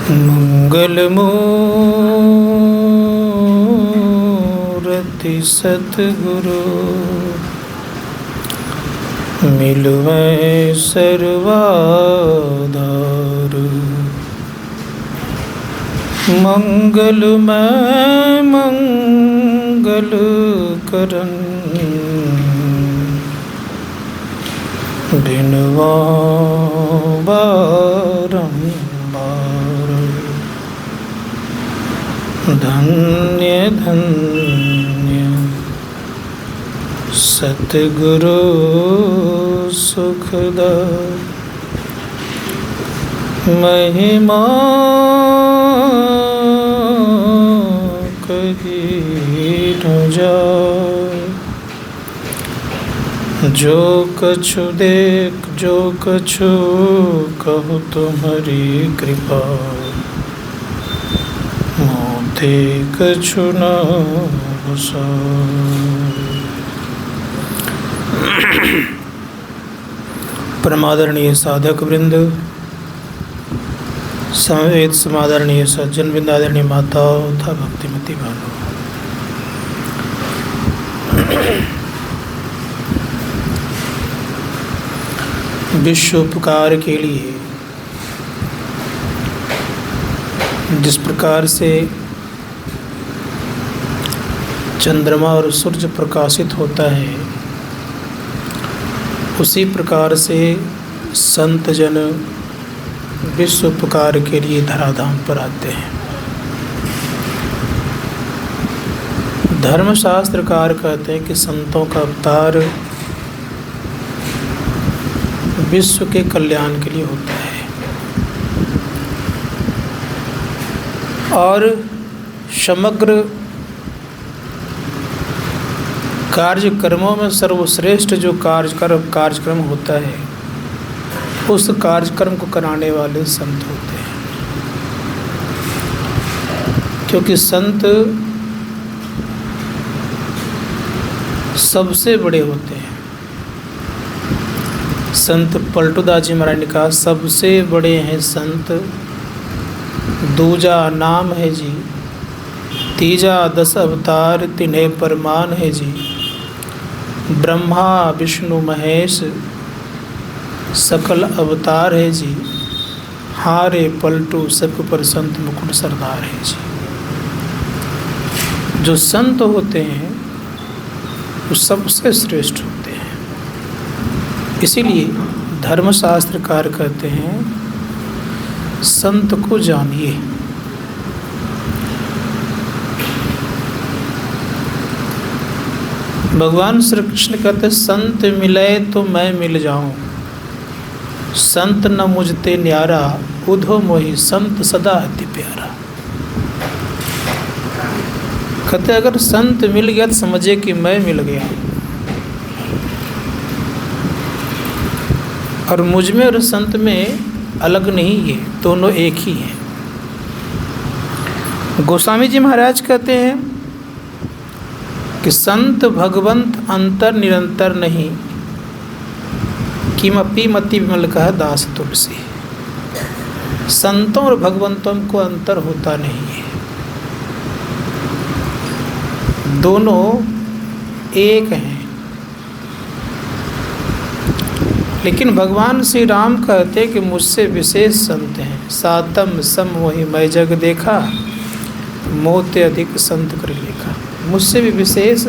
मंगलमूर्ति सतगुरु मिलवै सर्वाधार। मंगलमय मंगल करन बिनवा बारंबार। धन्य धन्य सतगुरु सुखदाय। महिमा कही न जाय। जो कछु देख जो कछु कहु तुम्हारी कृपा। मोते कछु न बसाय। परमादरणीय साधक वृंद, समवेत समादरणीय सज्जन वृंद, आदरणीय माताओं तथा भक्तिमती भानु, विश्व उपकार के लिए जिस प्रकार से चंद्रमा और सूर्य प्रकाशित होता है, उसी प्रकार से संत जन विश्व उपकार के लिए धराधाम पर आते हैं। धर्मशास्त्रकार कहते हैं कि संतों का अवतार विश्व के कल्याण के लिए होता है और समग्र कार्यक्रमों में सर्वश्रेष्ठ जो कार्यक्रम होता है, उस कार्यक्रम को कराने वाले संत होते हैं। क्योंकि संत सबसे बड़े होते हैं। संत पलटूदास जी महाराज ने कहा, सबसे बड़े हैं संत, दूजा नाम है जी, तीजा 10 अवतार तिन्हें परमान है जी। ब्रह्मा विष्णु महेश सकल अवतार है जी। हारे पलटू सब पर संत मुकुट सरदार है जी। जो संत होते हैं वो सबसे श्रेष्ठ होते हैं। इसीलिए धर्मशास्त्रकार कहते हैं, संत को जानिए। भगवान श्री कृष्ण कहते, संत मिले तो मैं मिल जाऊं, संत न मुझते न्यारा, उधो मोहि संत सदा अति प्यारा। कहते अगर संत मिल गया तो समझे कि मैं मिल गया। और मुझ में और संत में अलग नहीं है, दोनों एक ही हैं। गोस्वामी जी महाराज कहते हैं कि संत भगवंत अंतर निरंतर नहीं, किमपि मति विमल कह दास तुलसी। संतों और भगवंतों को अंतर होता नहीं है, दोनों एक हैं। लेकिन भगवान श्री राम कहते कि मुझसे विशेष संत हैं। सातम सम मोहि मैं जग देखा, मोते अधिक संत कर लेखा। मुझसे भी विशेष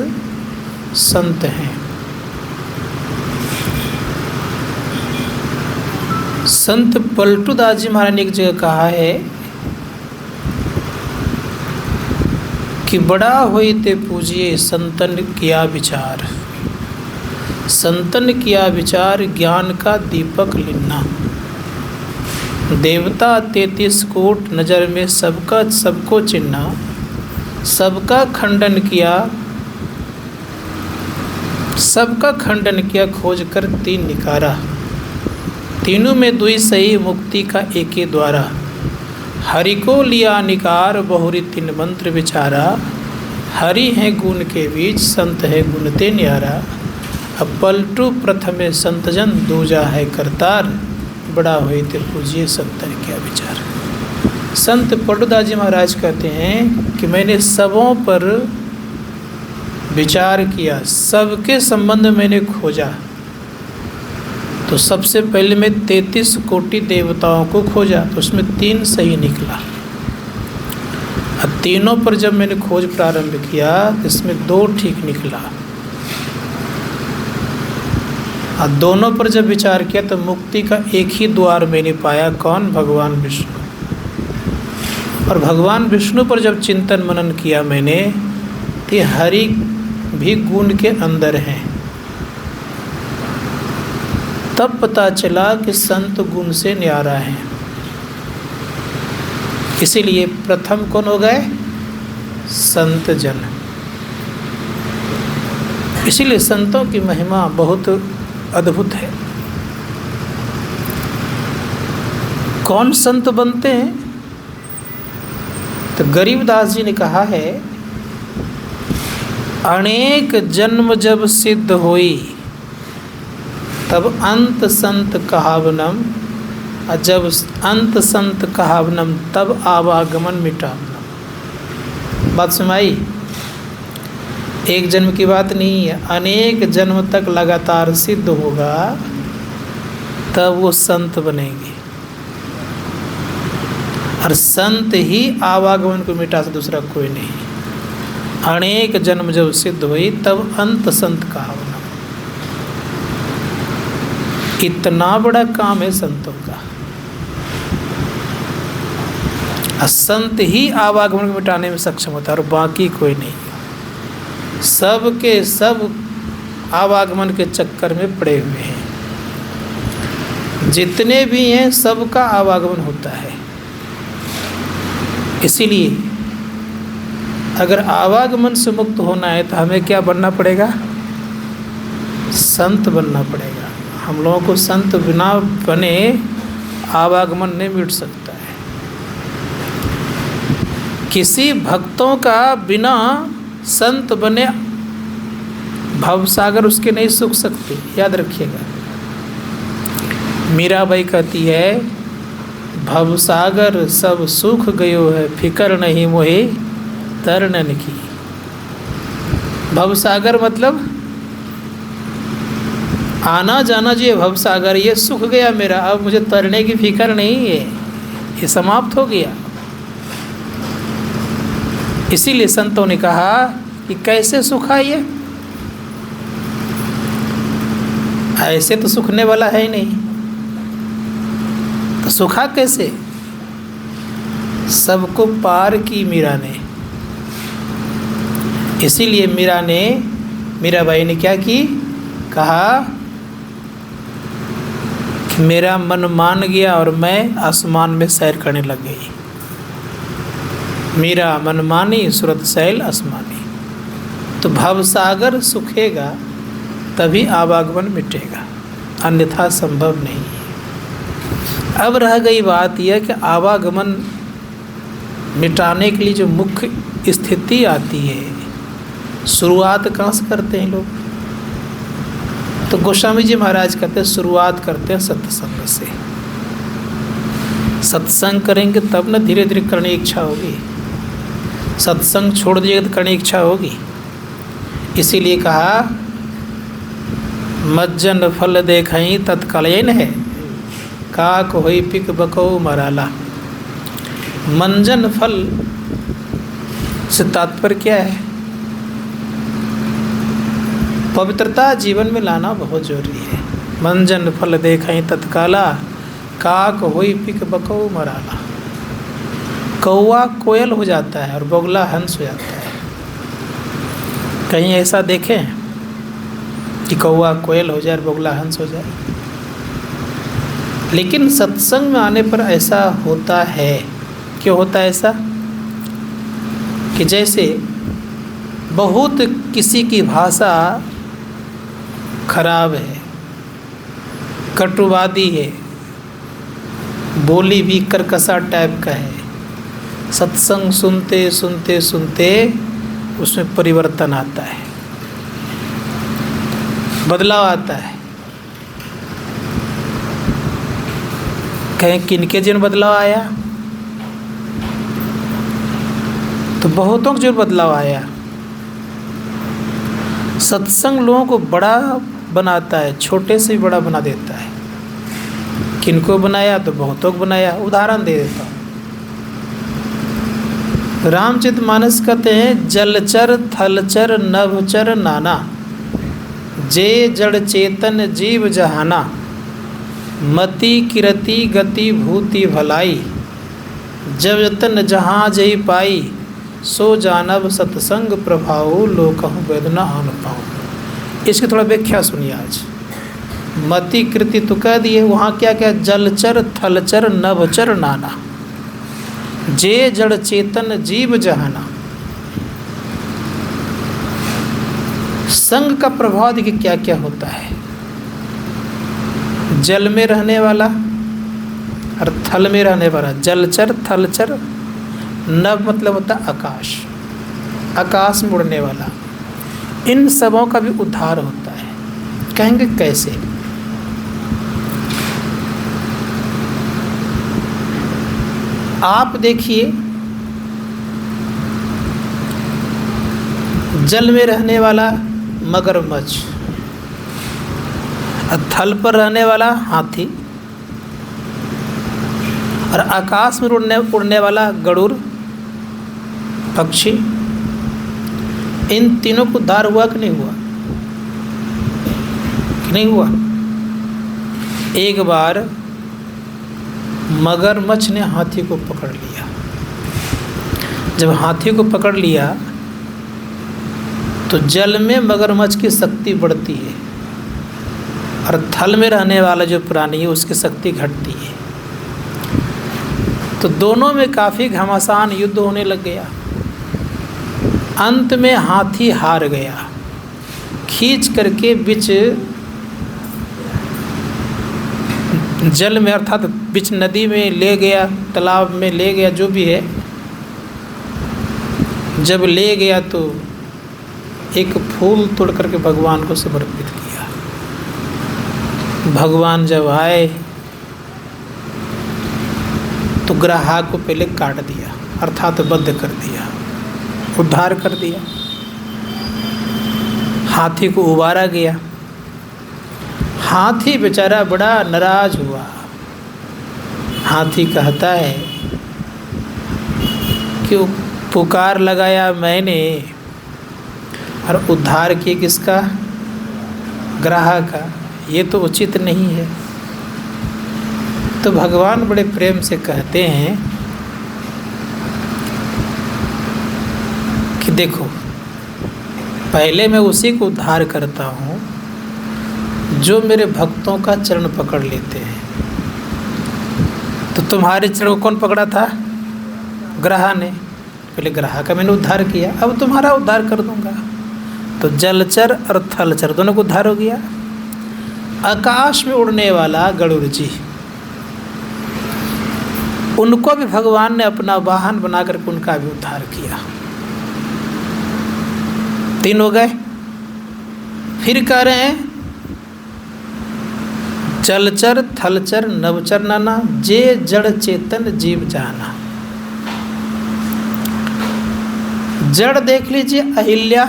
संत हैं। संत पलटूदास जी महाराज ने एक जगह कहा है कि बड़ा होई ते पूजिए संतन किया विचार। संतन किया विचार ज्ञान का दीपक लिन्ना। देवता 33 कोट नज़र में सबका सबको चिन्ना। सबका खंडन किया खोज कर 3 निकारा। तीनों में 2 सही मुक्ति का एक ही द्वारा। हरि को लिया निकार बहुरी 3 मंत्र विचारा। हरि है गुण के बीच संत है गुण ते न्यारा। अब पलटू प्रथमे संतजन दूजा है करतार। बड़ा हुई ते पूजिए संतन क्या विचार। संत पटुदास जी महाराज कहते हैं कि मैंने सबों पर विचार किया, सबके संबंध में मैंने खोजा, तो सबसे पहले मैं 33 कोटि देवताओं को खोजा, तो उसमें 3 सही निकला। अब तीनों पर जब मैंने खोज प्रारंभ किया तो इसमें 2 ठीक निकला, और दोनों पर जब विचार किया तो मुक्ति का एक ही द्वार मैंने पाया, कौन? भगवान विष्णु। और भगवान विष्णु पर जब चिंतन मनन किया मैंने, तो हरि भी गुण के अंदर हैं। तब पता चला कि संत गुण से न्यारा है। इसीलिए प्रथम कौन हो गए? संत जन। इसीलिए संतों की महिमा बहुत अद्भुत है। कौन संत बनते हैं? तो गरीबदास जी ने कहा है, अनेक जन्म जब सिद्ध होई, तब अंत संत कहावनम, और जब अंत संत कहावनम तब आवागमन मिटावनम। बात सुनाई? एक जन्म की बात नहीं है, अनेक जन्म तक लगातार सिद्ध होगा तब वो संत बनेंगे। और संत ही आवागमन को मिटा से दूसरा कोई नहीं। अनेक जन्म जब सिद्ध हुई तब अंत संत कहावनम। कितना बड़ा काम है संतों का। संत ही आवागमन को मिटाने में सक्षम होता है और बाकी कोई नहीं। सब के सब आवागमन के चक्कर में पड़े हुए हैं। जितने भी हैं सबका आवागमन होता है। इसीलिए अगर आवागमन से मुक्त होना है तो हमें क्या बनना पड़ेगा? संत बनना पड़ेगा। हम लोगों को संत बिना बने आवागमन नहीं मिट सकता है। किसी भक्तों का बिना संत बने भवसागर उसके नहीं सूख सकते, याद रखिएगा। मीराबाई कहती है, भवसागर सब सूख गयो है, फिकर नहीं मोहे तरनन की। भवसागर मतलब आना जाना जो है भवसागर, ये सूख गया मेरा, अब मुझे तरने की फिक्र नहीं है, ये समाप्त हो गया। इसीलिए संतों ने कहा कि कैसे सूखा ये? ऐसे तो सूखने वाला है ही नहीं, तो सूखा कैसे? सबको पार की मीरा ने। इसीलिए मीराबाई ने क्या की? कहा कि मेरा मन मान गया और मैं आसमान में सैर करने लग गई। मीरा मन मानी सुरत सैल आसमानी। तो भवसागर सूखेगा तभी आवागमन मिटेगा, अन्यथा संभव नहीं है। अब रह गई बात यह कि आवागमन मिटाने के लिए जो मुख्य स्थिति आती है, शुरुआत कहाँ से करते हैं लोग? तो गोस्वामी जी महाराज कहते हैं शुरुआत करते हैं सत्संग से। सत्संग करेंगे तब ना धीरे धीरे करने की इच्छा होगी। सत्संग छोड़ दिएगा तो करने की इच्छा होगी। इसीलिए कहा, मज्जन फल देखई तत्कालीन है, काक होई पिक बको मराला। मंजन फल से तात्पर्य क्या है? पवित्रता जीवन में लाना बहुत जरूरी है। मंजन फल देखई तत्काला, काक होई पिक बको मराला। कौवा कोयल हो जाता है और बगुला हंस हो जाता है। कहीं ऐसा देखें कि कौवा कोयल हो जाए और बगुला हंस हो जाए? लेकिन सत्संग में आने पर ऐसा होता है। क्यों होता है ऐसा? कि जैसे बहुत किसी की भाषा खराब है, कटुवादी है, बोली भी कर्कशा टाइप का है, सत्संग सुनते सुनते सुनते उसमें परिवर्तन आता है, बदलाव आता है। कहें किनके जीवन बदलाव आया? तो बहुतों को जो बदलाव आया। सत्संग लोगों को बड़ा बनाता है, छोटे से भी बड़ा बना देता है। किनको बनाया? तो बहुतों को बनाया। उदाहरण दे देता हूँ। रामचरितमानस कहते हैं, जलचर थलचर नभचर नाना, जे जड़ चेतन जीव जहाना, मति किरति गति भूति भलाई, जब जतन जहाँ जही पाई, सो जानब सत्संग प्रभाव लोकहु वेदना आन पाऊँ। इसकी थोड़ा व्याख्या सुनिए आज। मति कृति तो कह दिए, वहाँ क्या क्या? जलचर थलचर नभचर नाना, जे जड़ चेतन जीव जहाना। संग का प्रभाव देखिए क्या क्या होता है। जल में रहने वाला और थल में रहने वाला, जलचर थलचर। नभ मतलब होता है आकाश, आकाश में उड़ने वाला। इन सबों का भी उद्धार होता है। कहेंगे कैसे? आप देखिए, जल में रहने वाला मगरमच्छ, थल पर रहने वाला हाथी, और आकाश में उड़ने वाला गरुड़ पक्षी। इन तीनों को उद्धार हुआ कि नहीं हुआ? कि नहीं हुआ? एक बार मगरमच्छ ने हाथी को पकड़ लिया। जब हाथी को पकड़ लिया तो जल में मगरमच्छ की शक्ति बढ़ती है और थल में रहने वाला जो प्राणी है उसकी शक्ति घटती है। तो दोनों में काफ़ी घमासान युद्ध होने लग गया। अंत में हाथी हार गया, खींच करके बीच जल में अर्थात बीच नदी में ले गया, तालाब में ले गया, जो भी है। जब ले गया तो एक फूल तोड़ करके भगवान को समर्पित किया। भगवान जब आए तो ग्राहक को पहले काट दिया, अर्थात बद्ध कर दिया, उद्धार कर दिया। हाथी को उबारा गया। हाथी बेचारा बड़ा नाराज हुआ। हाथी कहता है कि पुकार लगाया मैंने और उद्धार किए किसका? ग्राहक का। ये तो उचित नहीं है। तो भगवान बड़े प्रेम से कहते हैं कि देखो, पहले मैं उसी को उद्धार करता हूँ जो मेरे भक्तों का चरण पकड़ लेते हैं। तो तुम्हारे चरण को कौन पकड़ा था? ग्राह ने। पहले ग्राह का मैंने उद्धार किया, अब तुम्हारा उद्धार कर दूंगा। तो जलचर और थलचर दोनों को उद्धार हो गया। आकाश में उड़ने वाला गरुड़ जी, उनको भी भगवान ने अपना वाहन बना करके उनका भी उद्धार किया। 3 हो गए। फिर कह रहे हैं जलचर थलचर नभचर नाना, जे जड़ चेतन जीव जाना। जड़ देख लीजिए, अहिल्या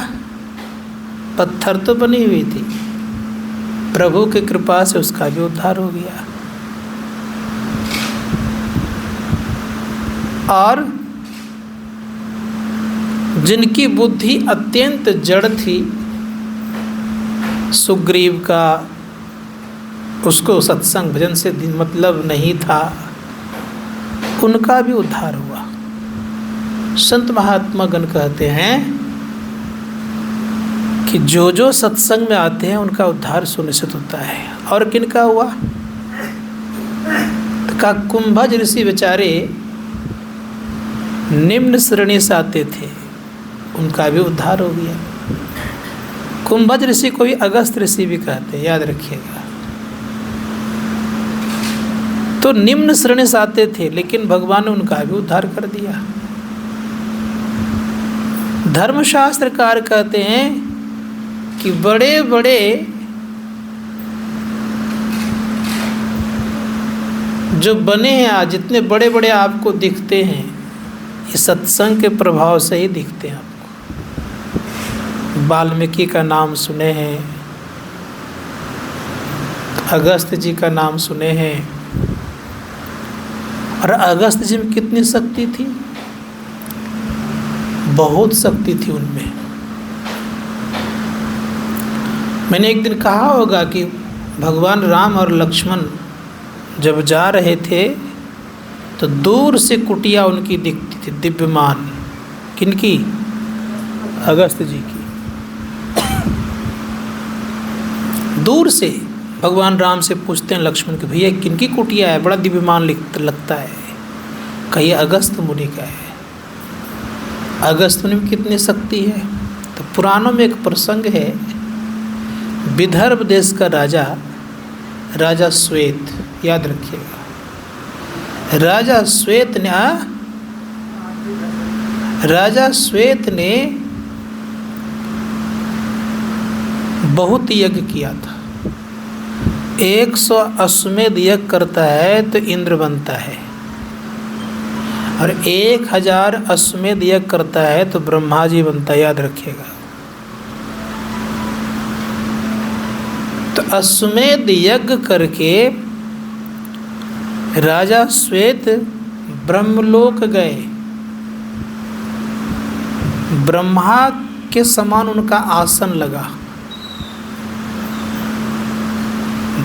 पत्थर तो बनी हुई थी, प्रभु की कृपा से उसका भी उद्धार हो गया। और जिनकी बुद्धि अत्यंत जड़ थी, सुग्रीव का, उसको सत्संग भजन से मतलब नहीं था, उनका भी उद्धार हुआ। संत महात्मा गण कहते हैं कि जो जो सत्संग में आते हैं उनका उद्धार सुनिश्चित होता है। और किनका हुआ? तो का कुंभज ऋषि बेचारे निम्न श्रेणी से आते थे, उनका भी उद्धार हो गया। कुंभज ऋषि को भी अगस्त ऋषि भी कहते हैं, याद रखिएगा। तो निम्न श्रेणी से आते थे, लेकिन भगवान ने उनका भी उद्धार कर दिया। धर्मशास्त्रकार कहते हैं कि बड़े बड़े जो बने हैं आज, जितने बड़े बड़े आपको दिखते हैं, ये सत्संग के प्रभाव से ही दिखते हैं आपको। वाल्मीकि का नाम सुने हैं, अगस्त जी का नाम सुने हैं, और अगस्त जी में कितनी शक्ति थी, बहुत शक्ति थी उनमें। मैंने एक दिन कहा होगा कि भगवान राम और लक्ष्मण जब जा रहे थे तो दूर से कुटिया उनकी दिखती थी दिव्यमान। किनकी? अगस्त जी की। दूर से भगवान राम से पूछते हैं लक्ष्मण के, भैया किनकी कुटिया है, बड़ा दिव्यमान लगता है। कहिए अगस्त मुनि का है। अगस्त मुनि में कितनी शक्ति है। तो पुराणों में एक प्रसंग है, विदर्भ देश का राजा श्वेत, याद रखिएगा। राजा श्वेत ने बहुत यज्ञ किया था। 100 अश्वमेध यज्ञ करता है तो इंद्र बनता है, और 1000 अश्वमेध यज्ञ करता है तो ब्रह्मा जी बनता है, याद रखिएगा। तो अश्वमेध यज्ञ करके राजा श्वेत ब्रह्मलोक गए। ब्रह्मा के समान उनका आसन लगा।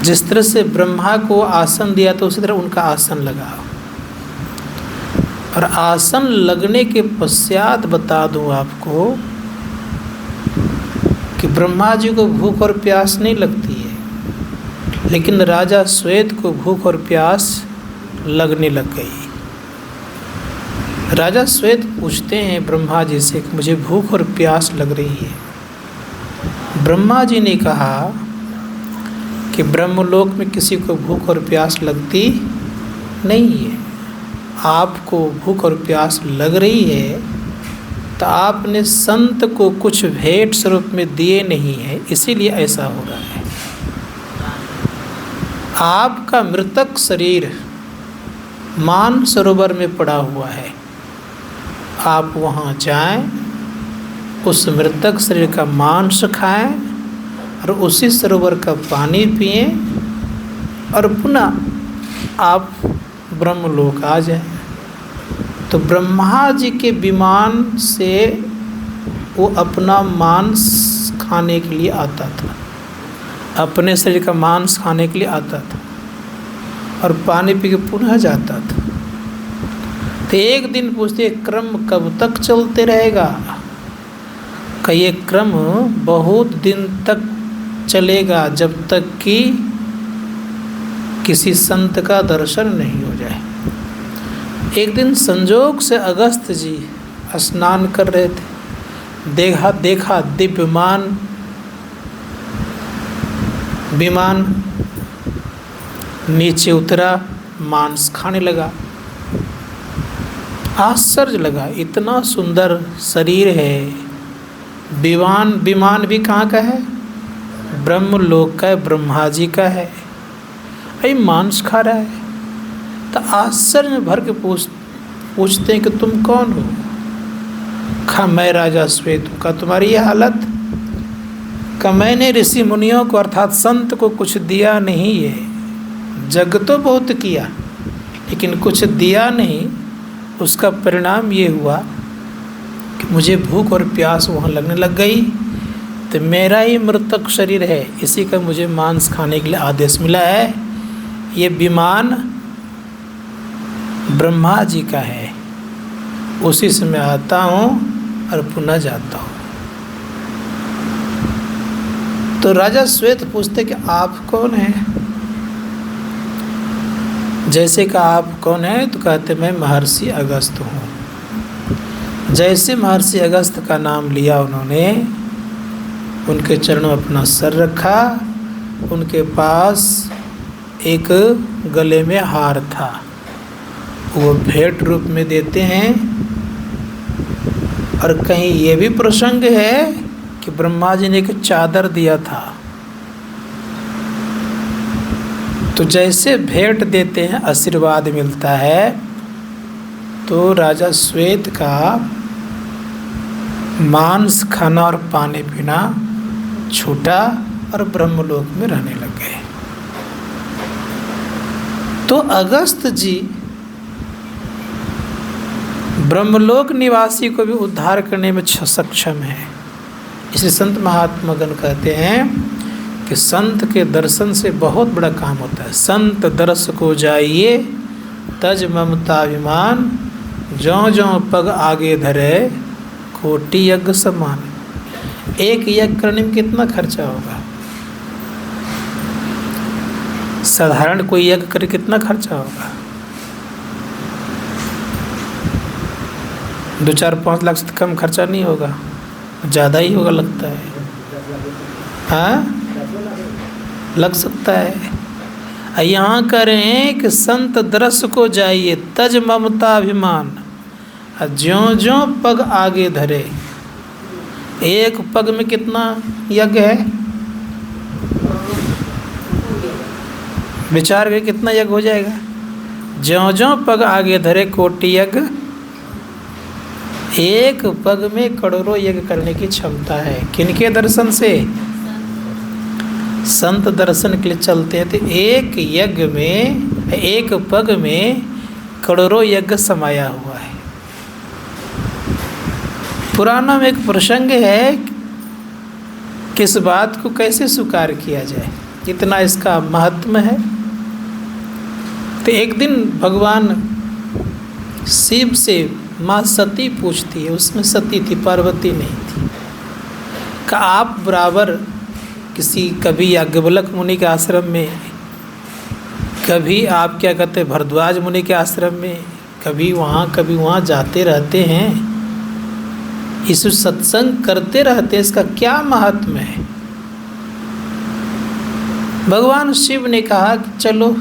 जिस तरह से ब्रह्मा को आसन दिया तो उसी तरह उनका आसन लगा। और आसन लगने के पश्चात बता दूं आपको कि ब्रह्मा जी को भूख और प्यास नहीं लगती है, लेकिन राजा श्वेत को भूख और प्यास लगने लग गई। राजा श्वेत पूछते हैं ब्रह्मा जी से कि मुझे भूख और प्यास लग रही है। ब्रह्मा जी ने कहा कि ब्रह्मलोक में किसी को भूख और प्यास लगती नहीं है। आपको भूख और प्यास लग रही है तो आपने संत को कुछ भेंट स्वरूप में दिए नहीं है, इसीलिए ऐसा हो रहा है। आपका मृतक शरीर मान सरोवर में पड़ा हुआ है, आप वहाँ जाएं, उस मृतक शरीर का मांस खाएं और उसी सरोवर का पानी पिएं और पुनः आप ब्रह्मलोक आ जाएं। तो ब्रह्मा जी के विमान से वो अपना मांस खाने के लिए आता था, अपने शरीर का मांस खाने के लिए आता था और पानी पी के पुनः जाता था। तो एक दिन पूछते क्रम कब तक चलते रहेगा? का ये क्रम बहुत दिन तक चलेगा, जब तक कि किसी संत का दर्शन नहीं हो जाए। एक दिन संजोग से अगस्त जी स्नान कर रहे थे, देखा दिव्यमान विमान नीचे उतरा, मांस खाने लगा। आश्चर्य लगा, इतना सुंदर शरीर है। विमान भी कहाँ का है? ब्रह्मलोक का है, ब्रह्मा जी का है। भाई मांस खा रहा है। तो आश्चर्य में भर के पूछते हैं कि तुम कौन हो? कहा मैं राजा श्वेत हूँ। कहा तुम्हारी ये हालत? कहा मैंने ऋषि मुनियों को अर्थात संत को कुछ दिया नहीं है। जग तो बहुत किया लेकिन कुछ दिया नहीं। उसका परिणाम ये हुआ कि मुझे भूख और प्यास वहाँ लगने लग गई। तो मेरा ही मृतक शरीर है, इसी का मुझे मांस खाने के लिए आदेश मिला है। ये विमान ब्रह्मा जी का है, उसी से मैं आता हूँ और पुनः जाता हूँ। तो राजा श्वेत पूछते कि आप कौन हैं? जैसे कि आप कौन हैं तो कहते मैं महर्षि अगस्त हूँ। जैसे महर्षि अगस्त का नाम लिया उन्होंने, उनके चरणों में अपना सर रखा। उनके पास एक गले में हार था, वो भेंट रूप में देते हैं। और कहीं ये भी प्रसंग है कि ब्रह्मा जी ने एक चादर दिया था। तो जैसे भेंट देते हैं आशीर्वाद मिलता है, तो राजा श्वेत का मांस खाना और पानी पीना छूटा और ब्रह्मलोक में रहने लग गए। तो अगस्त जी ब्रह्मलोक निवासी को भी उद्धार करने में सक्षम है। इसलिए संत महात्मागण कहते हैं कि संत के दर्शन से बहुत बड़ा काम होता है। संत दर्श को जाइए तज ममताभिमान, ज्यों ज्यों पग आगे धरे कोटि यज्ञ समान। एक यज्ञ करने में कितना खर्चा होगा? साधारण कोई यज्ञ करे कितना खर्चा होगा? 2-4-5 लाख से कम खर्चा नहीं होगा, ज़्यादा ही होगा लगता है। हाँ, लग सकता है। यहाँ करें कि संत दरस को जाइए तज ममताभिमान, ज्यों ज्यों पग आगे धरे। एक पग में कितना यज्ञ है? विचार करें कितना यज्ञ हो जाएगा? ज्यों ज्यों पग आगे धरे कोटि यज्ञ। एक पग में करोड़ों यज्ञ करने की क्षमता है। किनके दर्शन से? संत दर्शन के लिए चलते हैं। तो एक यज्ञ में, एक पग में करोड़ों यज्ञ समाया हुआ है। पुराणों में एक प्रसंग है कि इस बात को कैसे स्वीकार किया जाए, कितना इसका महत्व है। तो एक दिन भगवान शिव से माँ सती पूछती है, उसमें सती थी, पार्वती नहीं थी। का आप बराबर किसी कभी याज्ञवल्क्य मुनि के आश्रम में, कभी आप क्या कहते भरद्वाज मुनि के आश्रम में, कभी वहाँ जाते रहते हैं, इस सत्संग करते रहते, इसका क्या महात्म्य है? भगवान शिव ने कहा कि चलो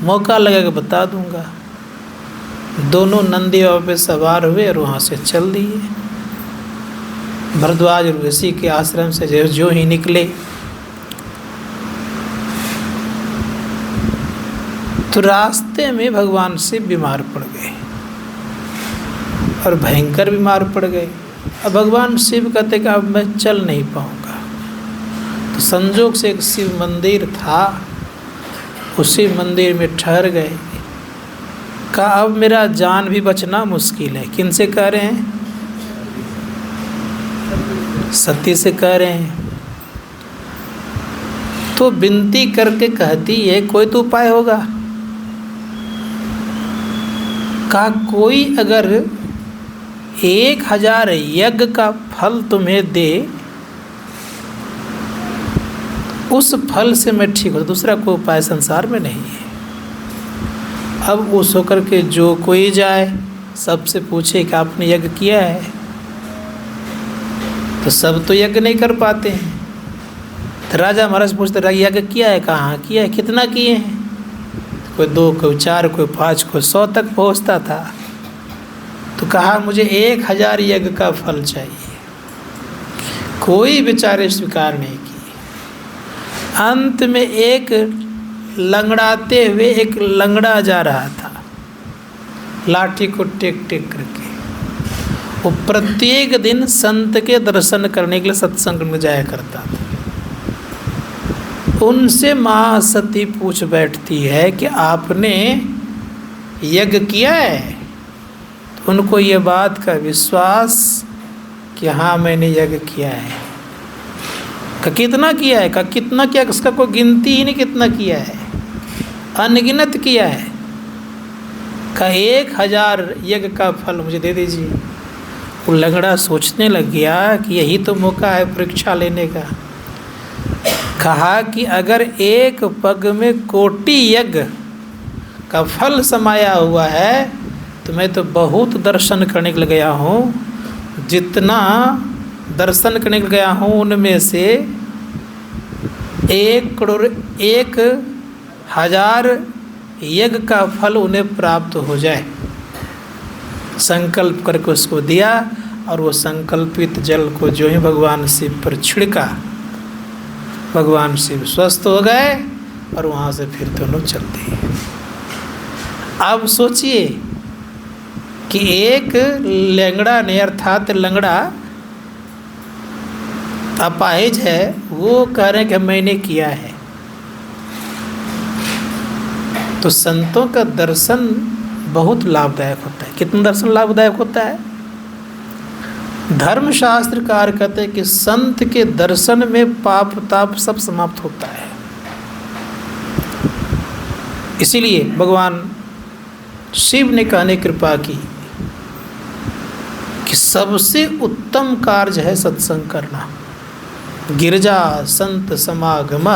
मौका लगेगा बता दूंगा। दोनों नंदी बाबा पे सवार हुए और वहाँ से चल दिए। भरद्वाज ऋषि के आश्रम से जो ही निकले तो रास्ते में भगवान शिव बीमार पड़ गए और भयंकर बीमार पड़ गए। अब भगवान शिव कहते कि अब मैं चल नहीं पाऊँगा। तो संजोग से एक शिव मंदिर था, उसी मंदिर में ठहर गए। कहा अब मेरा जान भी बचना मुश्किल है। किन से कह रहे हैं? सती से कह रहे हैं। तो विनती करके कहती है कोई तो उपाय होगा। कहा कोई अगर 1000 यज्ञ का फल तुम्हें दे, उस फल से मैं ठीक हो, दूसरा कोई उपाय संसार में नहीं है। अब उस होकर के जो कोई जाए सबसे पूछे कि आपने यज्ञ किया है, तो सब तो यज्ञ नहीं कर पाते हैं। तो राजा महाराज पूछते यज्ञ किया है, कहाँ किया है, कितना किए हैं? कोई 2, कोई 4, कोई 5, कोई 100 तक पहुँचता था। तो कहा मुझे 1000 यज्ञ का फल चाहिए। कोई बेचारे स्वीकार नहीं किए। अंत में एक लंगड़ाते हुए एक लंगड़ा जा रहा था, लाठी को टेक टेक करके। वो प्रत्येक दिन संत के दर्शन करने के लिए सत्संग में जाया करता था। उनसे माँ सती पूछ बैठती है कि आपने यज्ञ किया है? तो उनको ये बात का विश्वास कि हाँ मैंने यज्ञ किया है। का कितना किया है? का कितना किया? उसका कोई गिनती ही नहीं कितना किया है, अनगिनत किया है। का 1000 यज्ञ का फल मुझे दे दीजिए। वो लंगड़ा सोचने लग गया कि यही तो मौका है परीक्षा लेने का। कहा कि अगर एक पग में कोटि यज्ञ का फल समाया हुआ है तो मैं तो बहुत दर्शन करने के लिए गया हूँ। जितना दर्शन करने के लिए गया हूँ उनमें से 1 करोड़ 1000 यज्ञ का फल उन्हें प्राप्त हो जाए। संकल्प करके उसको दिया और वो संकल्पित जल को जो ही भगवान शिव पर छिड़का, भगवान शिव स्वस्थ हो गए और वहाँ से फिर दोनों चल दिए। अब सोचिए कि एक लंगड़ा ने, अर्थात लंगड़ा अपाहिज है, वो कह रहे हैं कि मैंने किया है। तो संतों का दर्शन बहुत लाभदायक होता है। कितना दर्शन लाभदायक होता है? धर्मशास्त्रकार कहते हैं कि संत के दर्शन में पाप ताप सब समाप्त होता है। इसीलिए भगवान शिव ने कहने कृपा की कि सबसे उत्तम कार्य है सत्संग करना। गिरजा संत समागम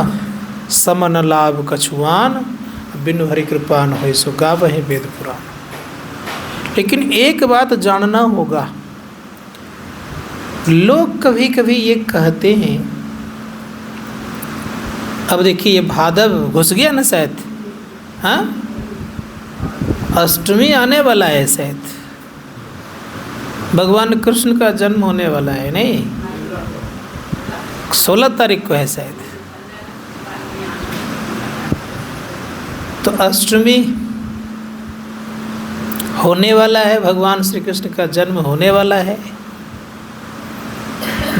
समन लाभ कछुआन, बिनु हरि कृपा न होय सो गावहि वेद पुराण। लेकिन एक बात जानना होगा, लोग कभी कभी ये कहते हैं, अब देखिए ये भादव घुस गया ना शायद, हाँ अष्टमी आने वाला है, शायद भगवान कृष्ण का जन्म होने वाला है, नहीं 16 तारीख को है शायद। तो अष्टमी होने वाला है, भगवान श्री कृष्ण का जन्म होने वाला है।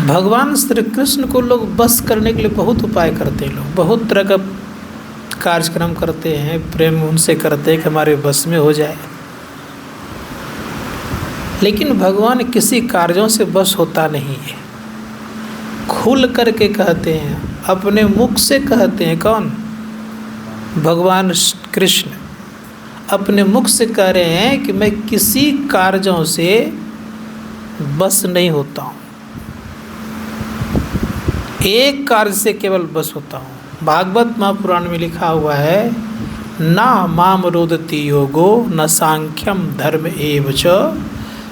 भगवान श्री कृष्ण को लोग बस करने के लिए बहुत उपाय करते हैं, लोग बहुत तरह का कार्यक्रम करते हैं, प्रेम उनसे करते हैं कि हमारे बस में हो जाए। लेकिन भगवान किसी कार्यों से बस होता नहीं है। खुल करके कहते हैं, अपने मुख से कहते हैं। कौन? भगवान कृष्ण अपने मुख से कह रहे हैं कि मैं किसी कार्यों से बस नहीं होता हूँ, एक कार्य से केवल बस होता हूँ। भागवत महापुराण में लिखा हुआ है, ना माम रोदति योगो न सांख्यम धर्म एव च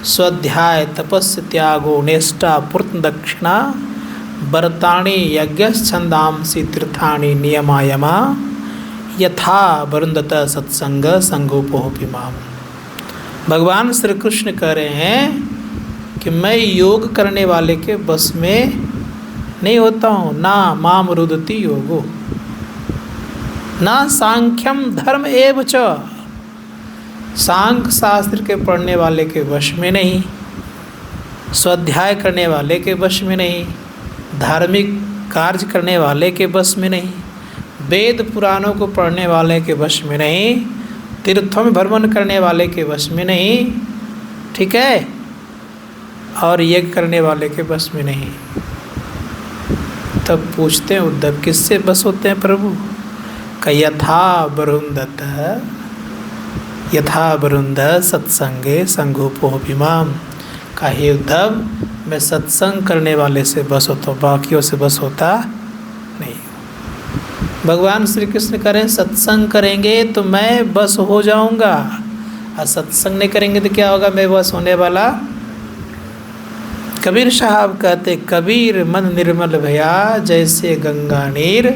स्वाध्याय तपस्य त्यागो नेष्टा पूर्ण दक्षिणा बरताणी यज्ञ छंदांसी तीर्थाणी नियमायमा यथा वरुंदत सत्संग संगोपोपिमाम। भगवान श्री कृष्ण कह रहे हैं कि मैं योग करने वाले के बस में नहीं होता हूँ। ना माम रुदति योगो ना सांख्यम धर्म एव च, सांख्य शास्त्र के पढ़ने वाले के वश में नहीं, स्वाध्याय करने वाले के वश में नहीं, धार्मिक कार्य करने वाले के वश में नहीं, वेद पुराणों को पढ़ने वाले के वश में नहीं, तीर्थों में भ्रमण करने वाले के वश में नहीं, ठीक है, और यज्ञ करने वाले के वश में नहीं। तब पूछते हैं उद्धव, किससे बस होते हैं प्रभु? का यथा वरुंद सत्संगे संगोपोपिमाम। का हे उद्धव, मैं सत्संग करने वाले से बस होता हूँ, बाकियों से बस होता नहीं। भगवान श्री कृष्ण करें सत्संग करेंगे तो मैं बस हो जाऊंगा, और सत्संग नहीं करेंगे तो क्या होगा? मैं बस होने वाला। कबीर साहब कहते, कबीर मन निर्मल भया जैसे गंगा नीर,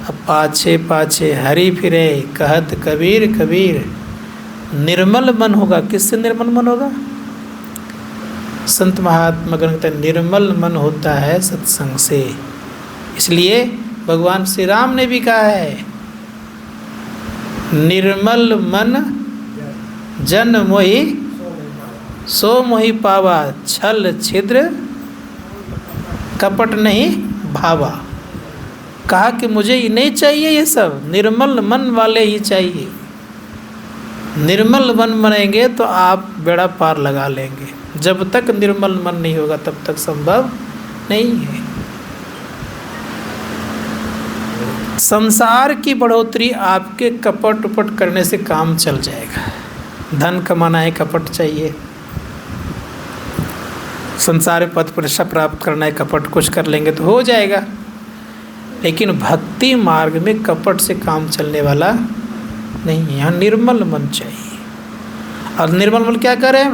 अब पाछे पाछे हरि फिरे कहत कबीर कबीर। निर्मल मन होगा, किससे निर्मल मन होगा? संत महात्मा गण कहते निर्मल मन होता है सत्संग से। इसलिए भगवान श्री राम ने भी कहा है, निर्मल मन जन मोहि सो मोहि पावा, छल छिद्र कपट नहीं भावा। कहा कि मुझे ये नहीं चाहिए, ये सब निर्मल मन वाले ही चाहिए। निर्मल मन बनेंगे तो आप बेड़ा पार लगा लेंगे। जब तक निर्मल मन नहीं होगा तब तक संभव नहीं है। संसार की बढ़ोतरी आपके कपट उपट करने से काम चल जाएगा। धन कमाना है, कपट चाहिए। संसार पद प्रतिष्ठा प्राप्त करना है, कपट कुछ कर लेंगे तो हो जाएगा। लेकिन भक्ति मार्ग में कपट से काम चलने वाला नहीं है। यहाँ निर्मल मन चाहिए। और निर्मल मन क्या कर रहे हैं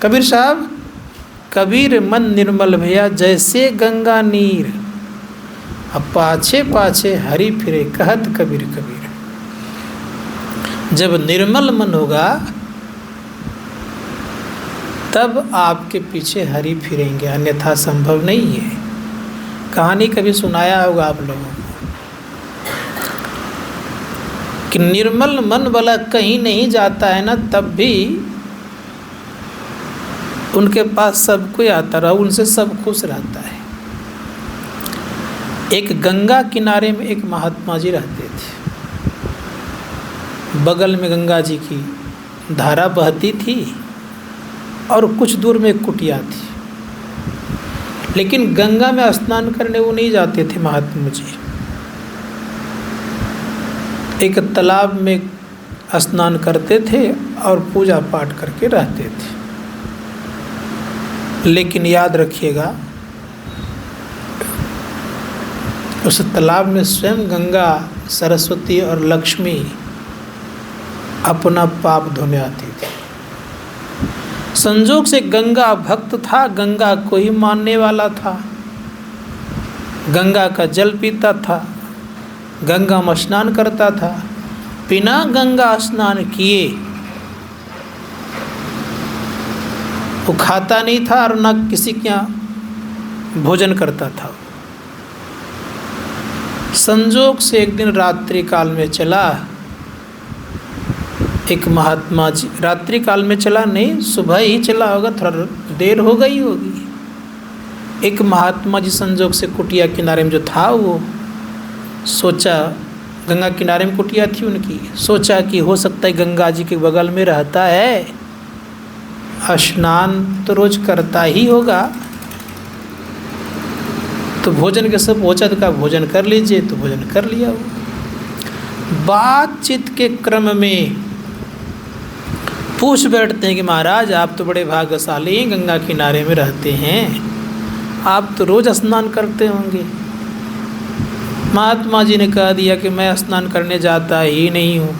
कबीर साहब? कबीर मन निर्मल भैया जैसे गंगा नीर, अब पाछे पाछे हरि फिरे कहत कबीर कबीर। जब निर्मल मन होगा तब आपके पीछे हरि फिरेंगे, अन्यथा संभव नहीं है। कहानी कभी सुनाया होगा आप लोगों को कि निर्मल मन वाला कहीं नहीं जाता है ना, तब भी उनके पास सब कोई आता रहा, उनसे सब खुश रहता है। एक गंगा किनारे में एक महात्मा जी रहते थे। बगल में गंगा जी की धारा बहती थी और कुछ दूर में एक कुटिया थी। लेकिन गंगा में स्नान करने वो नहीं जाते थे महात्मा जी। एक तालाब में स्नान करते थे और पूजा पाठ करके रहते थे। लेकिन याद रखिएगा, उस तालाब में स्वयं गंगा, सरस्वती और लक्ष्मी अपना पाप धोने आती थी। संजोग से गंगा भक्त था, गंगा को ही मानने वाला था, गंगा का जल पीता था, गंगा में स्नान करता था। बिना गंगा स्नान किए वो खाता नहीं था और न किसी के यहाँ भोजन करता था। संजोग से एक दिन रात्रि काल में चला एक महात्मा जी, रात्रि काल में चला नहीं, सुबह ही चला होगा, थोड़ा देर हो गई होगी। एक महात्मा जी संजोग से कुटिया किनारे में जो था, वो सोचा, गंगा किनारे में कुटिया थी उनकी, सोचा कि हो सकता है गंगा जी के बगल में रहता है, स्नान तो रोज करता ही होगा, तो भोजन के सब ओचत का भोजन कर लीजिए। तो भोजन कर लिया। वो बातचीत के क्रम में पूछ बैठते हैं कि महाराज आप तो बड़े भाग्यशाली हैं, गंगा किनारे में रहते हैं, आप तो रोज स्नान करते होंगे। महात्मा जी ने कह दिया कि मैं स्नान करने जाता ही नहीं हूँ।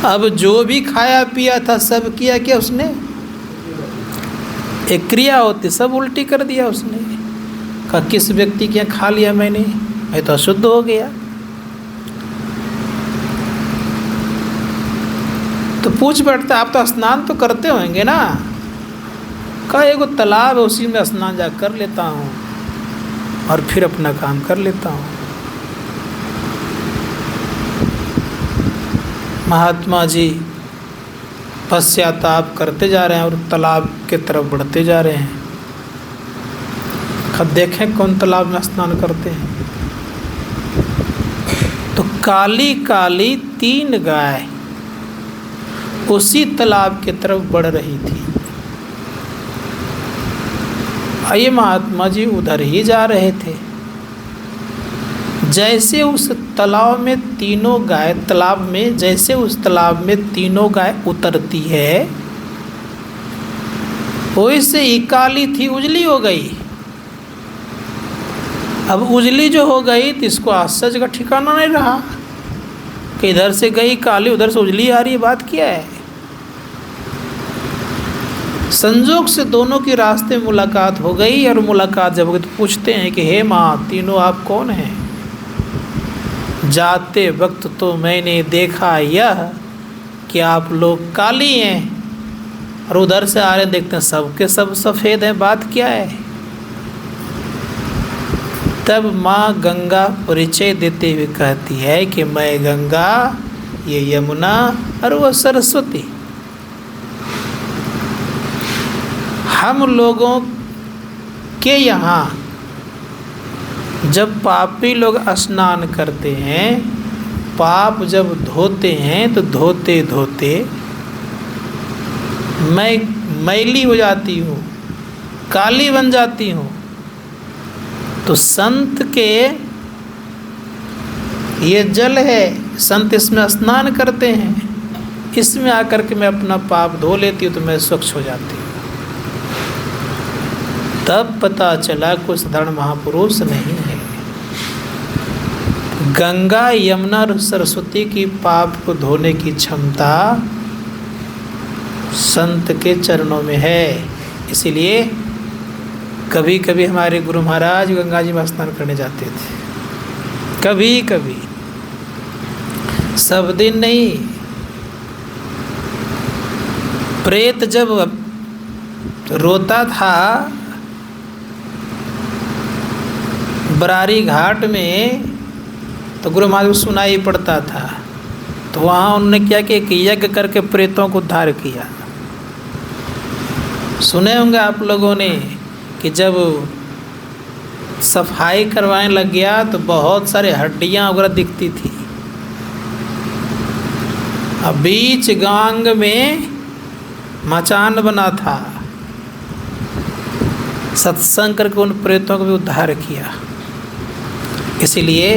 अब जो भी खाया पिया था सब किया क्या उसने, एक क्रिया होती, सब उल्टी कर दिया उसने। कहा किस व्यक्ति के यहाँ खा लिया मैंने, मैं तो अशुद्ध हो गया। तो पूछ बैठता, आप तो स्नान तो करते होंगे ना। कहा एगो तालाब है, उसी में स्नान जा कर लेता हूँ और फिर अपना काम कर लेता हूँ। महात्मा जी पश्चाताप करते जा रहे हैं और तालाब के तरफ बढ़ते जा रहे हैं। कब देखें कौन तालाब में स्नान करते हैं, तो काली काली 3 गाय उसी तालाब के तरफ बढ़ रही थी। ये महात्मा जी उधर ही जा रहे थे। जैसे उस तालाब में तीनों गाय, तालाब में जैसे उस तालाब में तीनों गाय उतरती है, वैसे ही काली थी उजली हो गई। अब उजली जो हो गई तो इसको आश्चर्य का ठिकाना नहीं रहा कि इधर से गई काली, उधर से उजली आ रही है, बात क्या है। संजोग से दोनों की रास्ते मुलाकात हो गई और मुलाकात जब हो गई तो पूछते हैं कि हे माँ, तीनों आप कौन हैं। जाते वक्त तो मैंने देखा यह कि आप लोग काली हैं और उधर से आ रहे देखते हैं सबके सब सफ़ेद हैं, बात क्या है। तब माँ गंगा परिचय देते हुए कहती है कि मैं गंगा, ये यमुना और वह सरस्वती। हम लोगों के यहाँ जब पापी लोग स्नान करते हैं, पाप जब धोते हैं तो धोते धोते मैं मैली हो जाती हूँ, काली बन जाती हूँ। तो संत के ये जल है, संत इसमें स्नान करते हैं, इसमें आकर के मैं अपना पाप धो लेती हूँ तो मैं स्वच्छ हो जाती हूँ। तब पता चला कोई साधारण महापुरुष नहीं है। गंगा, यमुना और सरस्वती की पाप को धोने की क्षमता संत के चरणों में है। इसीलिए कभी कभी हमारे गुरु महाराज गंगा जी में स्नान करने जाते थे, कभी कभी, सब दिन नहीं। प्रेत जब रोता था बरारी घाट में तो गुरु महाराज को सुनाई पड़ता था, तो वहाँ उन्होंने क्या कि एक यज्ञ करके प्रेतों को उद्धार किया। सुने होंगे आप लोगों ने कि जब सफाई करवाने लग गया तो बहुत सारे हड्डियां वगैरह दिखती थी। अब बीच गांग में मचान बना था, सत्संग करके उन प्रेतों को भी उद्धार किया। इसीलिए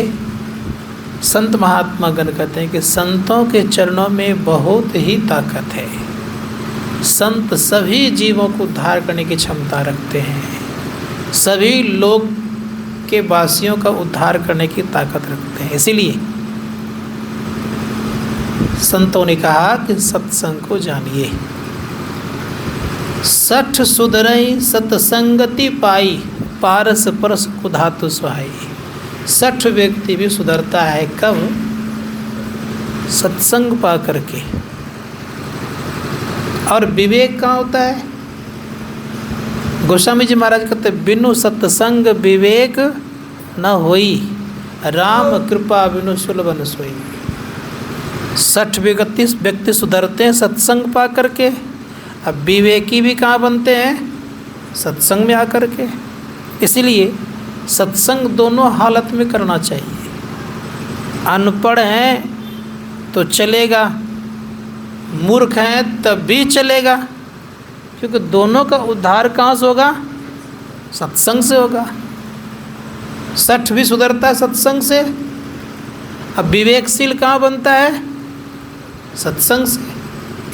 संत महात्मा गण कहते हैं कि संतों के चरणों में बहुत ही ताकत है। संत सभी जीवों को उद्धार करने की क्षमता रखते हैं, सभी लोग के वासियों का उद्धार करने की ताकत रखते हैं। इसीलिए संतों ने कहा कि सत्संग को जानिए। सठ सुधरई सत्संगति पाई, पारस परस कुधातु सुहाई। 60 व्यक्ति भी सुधरता है कब? सत्संग पा करके। और विवेक कहाँ होता है? गोस्वामी जी महाराज कहते बिनु सत्संग विवेक न होई, राम कृपा बिनु सुलभ न सोई। 60 व्यक्ति सुधरते हैं सत्संग पा करके। अब विवेकी भी कहाँ बनते हैं? सत्संग में आकर के। इसीलिए सत्संग दोनों हालत में करना चाहिए। अनपढ़ हैं तो चलेगा, मूर्ख हैं तब भी चलेगा, क्योंकि दोनों का उद्धार कहाँ से होगा? सत्संग से होगा। 60 भी सुधरता है सत्संग से। अब विवेकशील कहाँ बनता है? सत्संग से।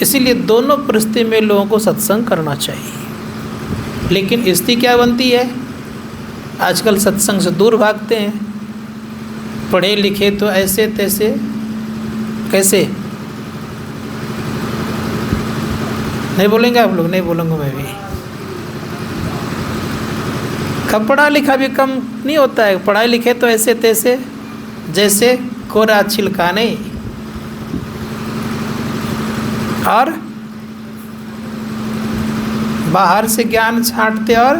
इसीलिए दोनों परिस्थिति में लोगों को सत्संग करना चाहिए। लेकिन स्थिति क्या बनती है? आजकल सत्संग से दूर भागते हैं। पढ़े लिखे तो ऐसे तैसे, कैसे नहीं बोलेंगे आप लोग? नहीं बोलूँगा मैं भी। पढ़ा लिखा भी कम नहीं होता है। पढ़ाई लिखे तो ऐसे तैसे, जैसे कोरा छिलका नहीं। और बाहर से ज्ञान छांटते और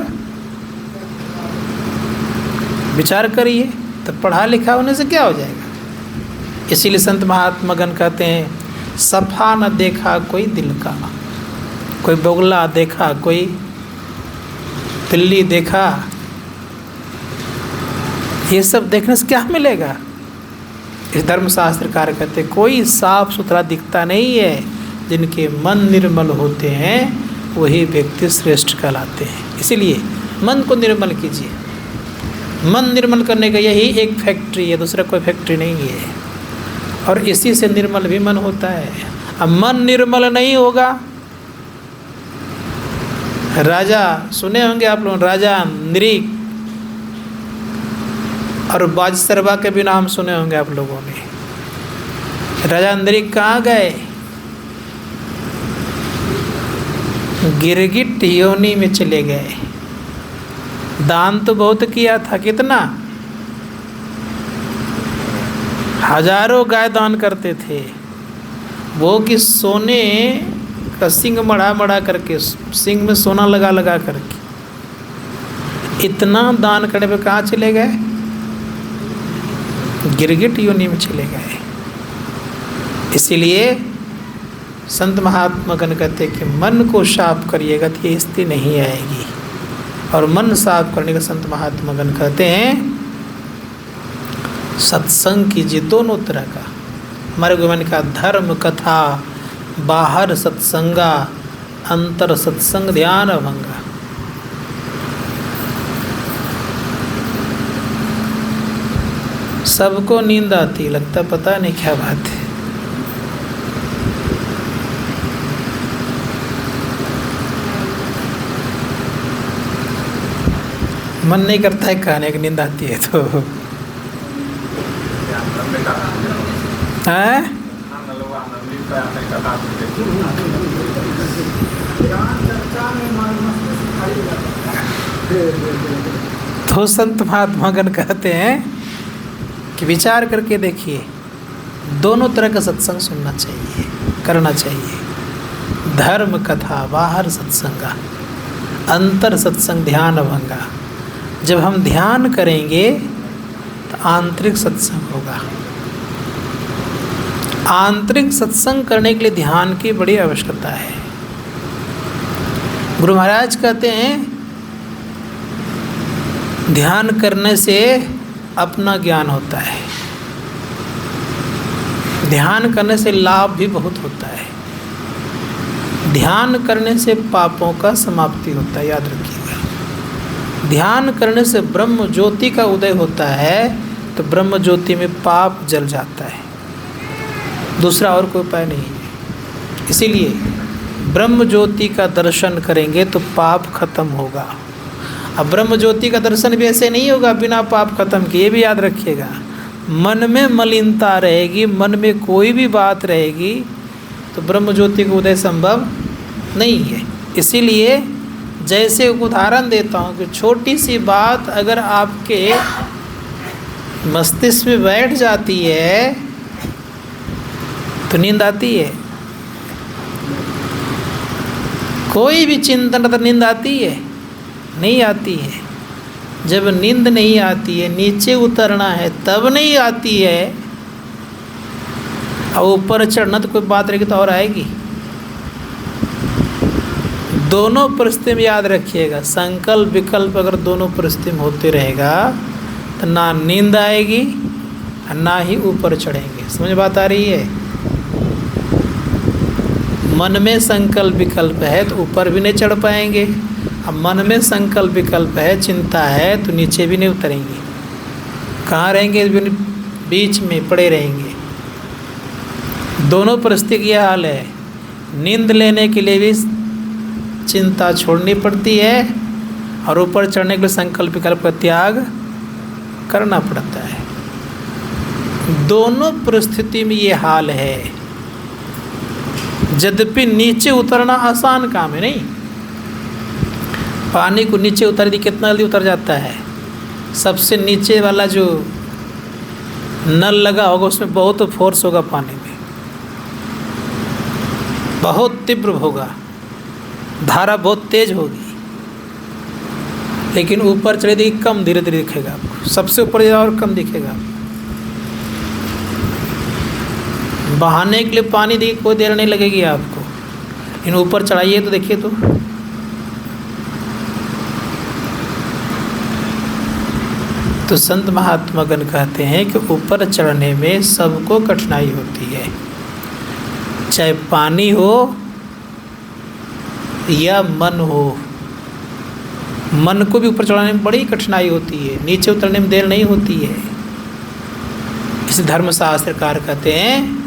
विचार करिए, तो पढ़ा लिखा होने से क्या हो जाएगा? इसीलिए संत महात्मा गण कहते हैं सफा न देखा कोई दिल का, कोई बोगला देखा, कोई तिल्ली देखा, ये सब देखने से क्या मिलेगा? इस धर्मशास्त्रकार कहते कोई साफ सुथरा दिखता नहीं है। जिनके मन निर्मल होते हैं वही व्यक्ति श्रेष्ठ कहलाते हैं। इसीलिए मन को निर्मल कीजिए। मन निर्मल करने का यही एक फैक्ट्री है, दूसरा कोई फैक्ट्री नहीं है। और इसी से निर्मल भी मन होता है। अब मन निर्मल नहीं होगा, राजा सुने होंगे आप लोग, राजा नृग और बाजसरवा के भी नाम सुने होंगे आप लोगों ने। राजा नृग कहाँ गए? गिरगिट योनि में चले गए। दान तो बहुत किया था, कितना? हजारों गाय दान करते थे। वो कि सोने का सिंग मढ़ा मढ़ा करके, सिंग में सोना लगा लगा करके, इतना दान करने पे कहाँ चले गए? गिरगिट योनि में चले गए। इसीलिए संत महात्मा गण कहते कि मन को साफ करिएगा तो ये स्थिति नहीं आएगी। और मन साफ करने का संत महात्मा गण कहते हैं सत्संग कीजिए दोनों तरह का। हमारे गोविंद का धर्म कथा बाहर सत्संगा, अंतर सत्संग ध्यान भंगा। सबको नींद आती, लगता पता नहीं क्या बात है। मन नहीं करता है खाने की, नींद आती है तो हैं? तो संत महात्मा गण कहते हैं कि विचार करके देखिए, दोनों तरह का सत्संग सुनना चाहिए, करना चाहिए। धर्म कथा बाहर सत्संगा, अंतर सत्संग ध्यान भंगा। जब हम ध्यान करेंगे तो आंतरिक सत्संग होगा। आंतरिक सत्संग करने के लिए ध्यान की बड़ी आवश्यकता है। गुरु महाराज कहते हैं ध्यान करने से अपना ज्ञान होता है, ध्यान करने से लाभ भी बहुत होता है, ध्यान करने से पापों का समाप्ति होता है। याद रखिएगा, ध्यान करने से ब्रह्म ज्योति का उदय होता है, तो ब्रह्म ज्योति में पाप जल जाता है, दूसरा और कोई उपाय नहीं है। इसीलिए ब्रह्म ज्योति का दर्शन करेंगे तो पाप खत्म होगा। अब ब्रह्म ज्योति का दर्शन भी ऐसे नहीं होगा बिना पाप खत्म किए, भी याद रखिएगा। मन में मलिनता रहेगी, मन में कोई भी बात रहेगी, तो ब्रह्म ज्योति का उदय संभव नहीं है। इसीलिए जैसे उदाहरण देता हूँ कि छोटी सी बात अगर आपके मस्तिष्क में बैठ जाती है तो नींद आती है। कोई भी चिंतन तो नींद आती है? नहीं आती है। जब नींद नहीं आती है, नीचे उतरना है तब नहीं आती है, और ऊपर चढ़ना तो कोई बात रहेगी तो और आएगी। दोनों परिस्थिति में याद रखिएगा, संकल्प विकल्प अगर दोनों परिस्थिति में होते रहेगा तो ना नींद आएगी ना ही ऊपर चढ़ेंगे। समझ बात आ रही है? मन में संकल्प विकल्प है तो ऊपर भी नहीं चढ़ पाएंगे, अब मन में संकल्प विकल्प है, चिंता है, तो नीचे भी नहीं उतरेंगे। कहाँ रहेंगे? बीच में पड़े रहेंगे। दोनों परिस्थिति की हाल है। नींद लेने के लिए भी चिंता छोड़नी पड़ती है और ऊपर चढ़ने के लिए संकल्प विकल्प का त्याग करना पड़ता है। दोनों परिस्थिति में ये हाल है। यद्यपि नीचे उतरना आसान काम है, नहीं? पानी को नीचे उतार दी कितना जल्दी उतर जाता है। सबसे नीचे वाला जो नल लगा होगा उसमें बहुत फोर्स होगा, पानी में बहुत तीव्र होगा, धारा बहुत तेज होगी, लेकिन ऊपर चले देखिए कम धीरे धीरे दिखेगा आपको। सबसे ऊपर जाओ और कम दिखेगा। बहाने के लिए पानी देखिए कोई देर नहीं लगेगी आपको, इन ऊपर चढ़ाइए तो देखिए तो संत महात्मागण कहते हैं कि ऊपर चढ़ने में सबको कठिनाई होती है, चाहे पानी हो या मन हो। मन को भी ऊपर चढ़ाने में बड़ी कठिनाई होती है, नीचे उतरने में देर नहीं होती है। इस धर्मशास्त्रकार कहते हैं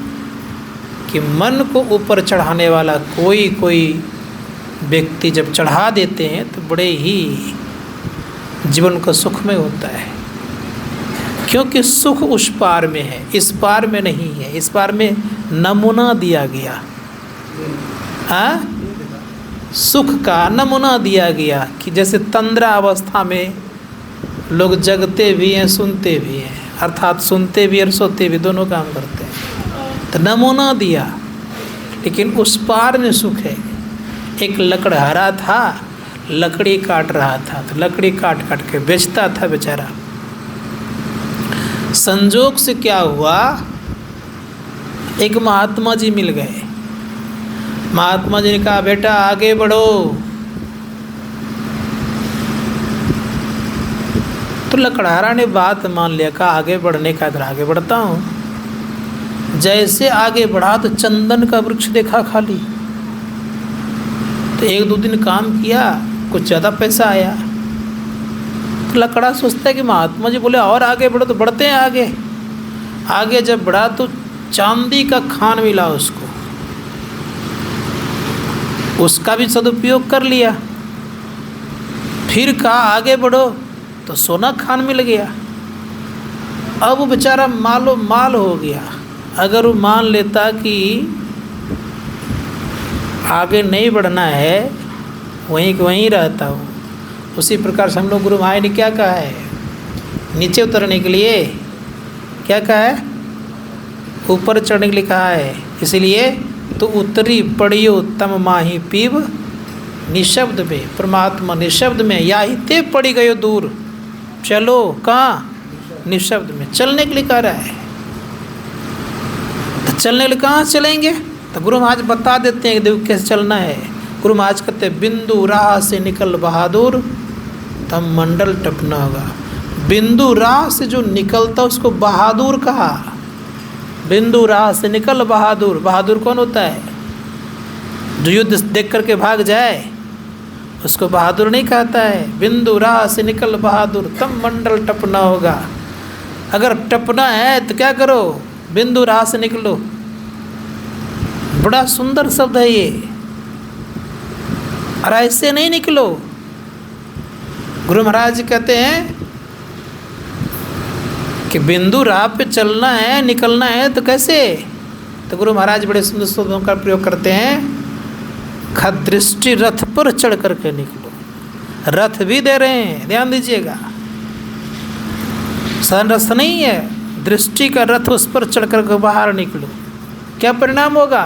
कि मन को ऊपर चढ़ाने वाला कोई व्यक्ति जब चढ़ा देते हैं तो बड़े ही जीवन का सुखमय होता है, क्योंकि सुख उस पार में है, इस पार में नहीं है। इस पार में नमूना दिया गया, हाँ, सुख का नमूना दिया गया कि जैसे तंद्रा अवस्था में लोग जगते भी हैं सुनते भी हैं, अर्थात सुनते भी और सोते भी, दोनों काम करते हैं, तो नमूना दिया। लेकिन उस पार में सुख है। एक लकड़हारा था, लकड़ी काट रहा था, तो लकड़ी काट काट के बेचता था बेचारा। संजोग से क्या हुआ, एक महात्मा जी मिल गए। महात्मा जी ने कहा बेटा आगे बढ़ो, तो लकड़हारा ने बात मान लिया, कहा आगे बढ़ने का, इधर आगे बढ़ता हूँ। जैसे आगे बढ़ा तो चंदन का वृक्ष देखा खाली, तो एक दो दिन काम किया, कुछ ज़्यादा पैसा आया। तो लकड़ा सोचता है कि महात्मा जी बोले और आगे बढ़ो, तो बढ़ते हैं आगे। आगे जब बढ़ा तो चांदी का खान मिला उसको, उसका भी सदुपयोग कर लिया। फिर कहा आगे बढ़ो, तो सोना खान मिल गया। अब वो बेचारा मालो माल हो गया। अगर वो मान लेता कि आगे नहीं बढ़ना है, वहीं के वहीं रहता हूँ। उसी प्रकार से हम लोग गुरु महाराज ने क्या कहा है, नीचे उतरने के लिए क्या कहा है, ऊपर चढ़ने के लिए कहा है। इसलिए तो उतरी पड़ियो तम माही पीव निशब्द में, परमात्मा निशब्द में, या ही ते पड़ी गयो दूर, चलो कहाँ, निशब्द में चलने के लिए कह रहा है। तो चलने के लिए कहाँ चलेंगे, तो गुरु महाराज बता देते हैं कि देखो कैसे चलना है। गुरु महाराज कहते बिंदु राह से निकल बहादुर तब मंडल टपना होगा। बिंदु राह से जो निकलता उसको बहादुर कहा। बिंदु राह से निकल बहादुर। बहादुर कौन होता है? जो युद्ध देख करके भाग जाए उसको बहादुर नहीं कहता है। बिंदु राह से निकल बहादुर तब मंडल टपना होगा। अगर टपना है तो क्या करो? बिंदु राह से निकलो। बड़ा सुंदर शब्द है ये। और ऐसे नहीं निकलो। गुरु महाराज कहते हैं कि बिंदु राह पे चलना है, निकलना है तो कैसे? तो गुरु महाराज बड़े सुंदर शब्दों का प्रयोग करते हैं। खदृष्टि रथ पर चढ़ करके निकलो। रथ भी दे रहे हैं, ध्यान दीजिएगा। संरथ नहीं है, दृष्टि का रथ, उस पर चढ़ करके बाहर निकलो। क्या परिणाम होगा?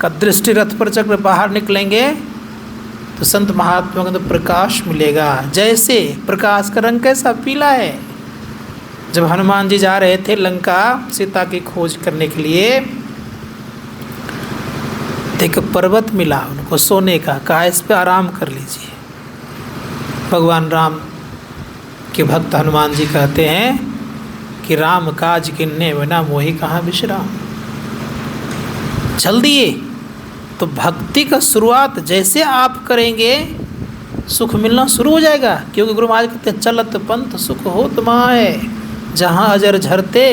खदृष्टि रथ पर चढ़कर बाहर निकलेंगे तो संत महात्मा को तो प्रकाश मिलेगा। जैसे प्रकाश का रंग कैसा? पीला है। जब हनुमान जी जा रहे थे लंका सीता की खोज करने के लिए, एक पर्वत मिला उनको सोने का, कहा इस पे आराम कर लीजिए। भगवान राम के भक्त हनुमान जी कहते हैं कि राम काज किन्ने बिना मोहि कहाँ विश्राम। चल दिए। तो भक्ति का शुरुआत जैसे आप करेंगे सुख मिलना शुरू हो जाएगा। क्योंकि गुरु महाराज कहते हैं चलत पंथ सुख होत माहे, जहाँ अजर झरते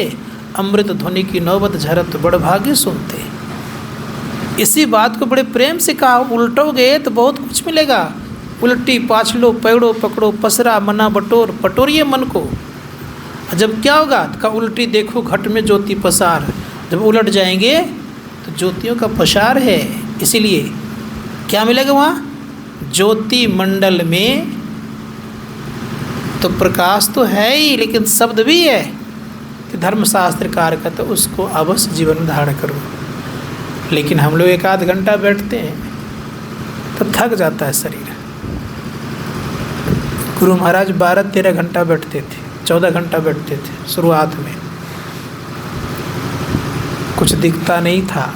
अमृत ध्वनि की नौबत झरत बड़ भाग्य सुनते। इसी बात को बड़े प्रेम से कहा। उल्टोगे तो बहुत कुछ मिलेगा। उल्टी पाछलो पैड़ो पकड़ो पसरा मना बटोर, पटोरिए मन को। जब क्या होगा? का उल्टी देखो घट में ज्योति पसार। जब उलट जाएंगे तो ज्योतियों का पसार है। इसीलिए क्या मिलेगा वहाँ? ज्योति मंडल में तो प्रकाश तो है ही, लेकिन शब्द भी है कि धर्मशास्त्रकार का तो उसको अवश्य जीवन में धारण करो। लेकिन हम लोग 1-8 घंटा बैठते हैं तो थक जाता है शरीर। गुरु महाराज 12-13 घंटा बैठते थे, 14 घंटा बैठते थे शुरुआत में। कुछ दिखता नहीं था।